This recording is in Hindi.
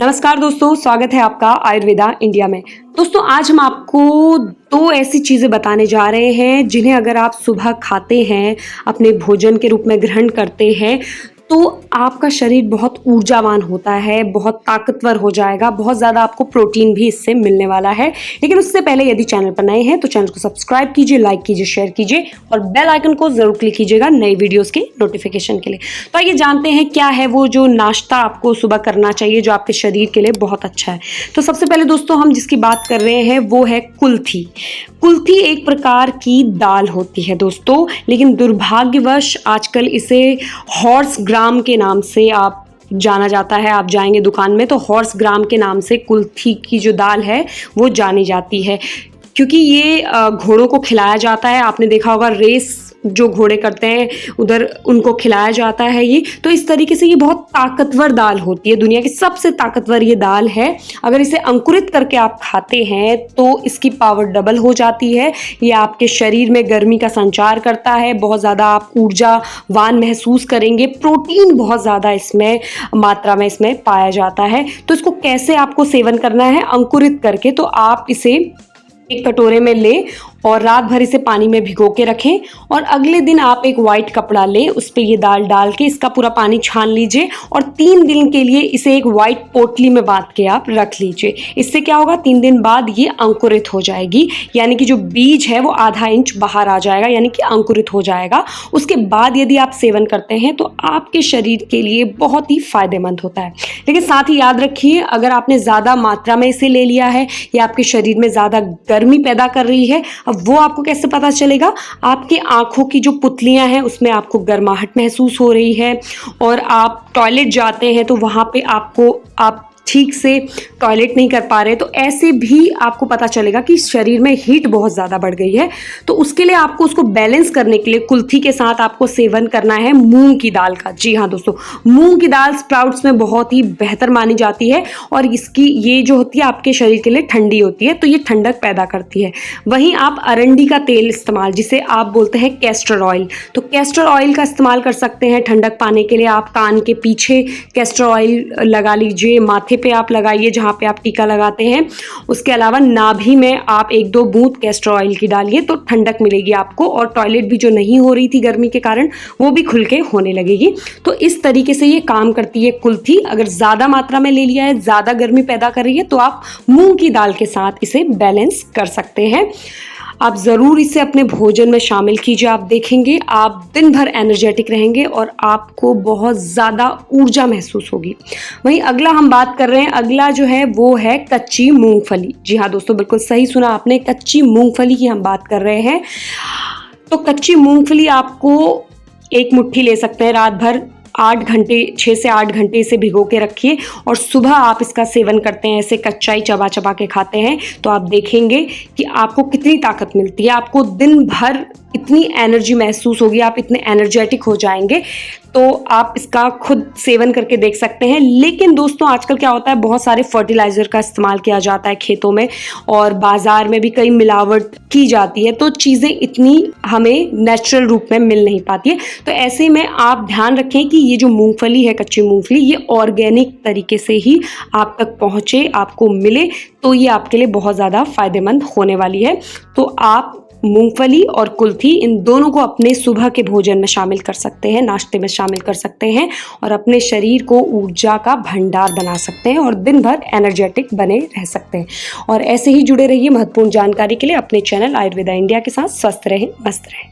नमस्कार दोस्तों, स्वागत है आपका आयुर्वेदा इंडिया में। दोस्तों आज हम आपको दो ऐसी चीज़ें बताने जा रहे हैं जिन्हें अगर आप सुबह खाते हैं, अपने भोजन के रूप में ग्रहण करते हैं तो आपका शरीर बहुत ऊर्जावान होता है, बहुत ताकतवर हो जाएगा, बहुत ज़्यादा आपको प्रोटीन भी इससे मिलने वाला है। लेकिन उससे पहले यदि चैनल पर नए हैं तो चैनल को सब्सक्राइब कीजिए, लाइक कीजिए, शेयर कीजिए और बेल आइकन को ज़रूर क्लिक कीजिएगा नई वीडियोस के नोटिफिकेशन के लिए। तो आइए जानते हैं क्या है वो जो नाश्ता आपको सुबह करना चाहिए जो आपके शरीर के लिए बहुत अच्छा है। तो सबसे पहले दोस्तों हम जिसकी बात कर रहे हैं वो है कुल्थी। कुल्थी एक प्रकार की दाल होती है दोस्तों, लेकिन दुर्भाग्यवश आजकल इसे हॉर्स ग्राम के नाम से आप जाना जाता है। आप जाएंगे दुकान में तो हॉर्स ग्राम के नाम से कुल्थी की जो दाल है वो जानी जाती है, क्योंकि ये घोड़ों को खिलाया जाता है। आपने देखा होगा रेस जो घोड़े करते हैं उधर उनको खिलाया जाता है ये। तो इस तरीके से ये बहुत ताकतवर दाल होती है, दुनिया की सबसे ताकतवर ये दाल है। अगर इसे अंकुरित करके आप खाते हैं तो इसकी पावर डबल हो जाती है। ये आपके शरीर में गर्मी का संचार करता है, बहुत ज़्यादा आप ऊर्जावान महसूस करेंगे। प्रोटीन बहुत ज़्यादा इसमें मात्रा में इसमें पाया जाता है। तो इसको कैसे आपको सेवन करना है अंकुरित करके, तो आप इसे एक कटोरे में लें और रात भर इसे पानी में भिगो के रखें और अगले दिन आप एक वाइट कपड़ा लें, उस पर ये दाल डाल के इसका पूरा पानी छान लीजिए और 3 दिन के लिए इसे एक वाइट पोटली में बांध के आप रख लीजिए। इससे क्या होगा, 3 दिन बाद ये अंकुरित हो जाएगी, यानी कि जो बीज है वो आधा इंच बाहर आ जाएगा, यानी कि अंकुरित हो जाएगा। उसके बाद यदि आप सेवन करते हैं तो आपके शरीर के लिए बहुत ही फायदेमंद होता है। लेकिन साथ ही याद रखिए, अगर आपने ज़्यादा मात्रा में इसे ले लिया है या आपके शरीर में ज़्यादा गर्मी पैदा कर रही है, अब वो आपको कैसे पता चलेगा? आपके आंखों की जो पुतलियां हैं उसमें आपको गर्माहट महसूस हो रही है और आप टॉयलेट जाते हैं तो वहां पे आप ठीक से टॉयलेट नहीं कर पा रहे, तो ऐसे भी आपको पता चलेगा कि शरीर में हीट बहुत ज़्यादा बढ़ गई है। तो उसके लिए आपको उसको बैलेंस करने के लिए कुल्थी के साथ आपको सेवन करना है मूंग की दाल का। जी हाँ दोस्तों, मूंग की दाल स्प्राउट्स में बहुत ही बेहतर मानी जाती है और इसकी ये जो होती है आपके शरीर के लिए ठंडी होती है, तो ये ठंडक पैदा करती है। वहीं आप अरंडी का तेल इस्तेमाल, जिसे आप बोलते हैं कैस्टर ऑयल, तो कैस्टर ऑयल का इस्तेमाल कर सकते हैं ठंडक पाने के लिए। आप कान के पीछे कैस्टर ऑयल लगा लीजिए, माथे पे आप लगाइए जहाँ पे आप टीका लगाते हैं। उसके अलावा नाभि में आप 1-2 बूंद कैस्टर ऑयल की डालिए तो ठंडक मिलेगी आपको और टॉयलेट भी जो नहीं हो रही थी गर्मी के कारण वो भी खुल के होने लगेगी। तो इस तरीके से ये काम करती है कुल्थी। अगर ज़्यादा मात्रा में ले लिया है, ज़्यादा गर्मी पैदा कर रही है, तो आप मूंग की दाल के साथ इसे बैलेंस कर सकते हैं। आप ज़रूर इसे अपने भोजन में शामिल कीजिए। आप देखेंगे आप दिन भर एनर्जेटिक रहेंगे और आपको बहुत ज़्यादा ऊर्जा महसूस होगी। वहीं अगला हम बात कर रहे हैं, अगला जो है वो है कच्ची मूंगफली। जी हाँ दोस्तों, बिल्कुल सही सुना आपने, कच्ची मूंगफली की हम बात कर रहे हैं। तो कच्ची मूंगफली आपको एक मुट्ठी ले सकते हैं, रात भर 8 घंटे 6 से 8 घंटे इसे भिगो के रखिए और सुबह आप इसका सेवन करते हैं, ऐसे कच्चा ही चबा चबा के खाते हैं, तो आप देखेंगे कि आपको कितनी ताकत मिलती है। आपको दिन भर इतनी एनर्जी महसूस होगी, आप इतने एनर्जेटिक हो जाएंगे। तो आप इसका खुद सेवन करके देख सकते हैं। लेकिन दोस्तों आजकल क्या होता है, बहुत सारे फर्टिलाइज़र का इस्तेमाल किया जाता है खेतों में और बाज़ार में भी कई मिलावट की जाती है, तो चीज़ें इतनी हमें नेचुरल रूप में मिल नहीं पाती है। तो ऐसे में आप ध्यान रखें कि ये जो मूंगफली है, कच्ची मूंगफली, ये ऑर्गेनिक तरीके से ही आप तक पहुँचे, आपको मिले, तो ये आपके लिए बहुत ज़्यादा फायदेमंद होने वाली है। तो आप मूंगफली और कुल्थी इन दोनों को अपने सुबह के भोजन में शामिल कर सकते हैं, नाश्ते में शामिल कर सकते हैं और अपने शरीर को ऊर्जा का भंडार बना सकते हैं और दिन भर एनर्जेटिक बने रह सकते हैं। और ऐसे ही जुड़े रहिए महत्वपूर्ण जानकारी के लिए अपने चैनल आयुर्वेदा इंडिया के साथ। स्वस्थ रहें, मस्त रहें।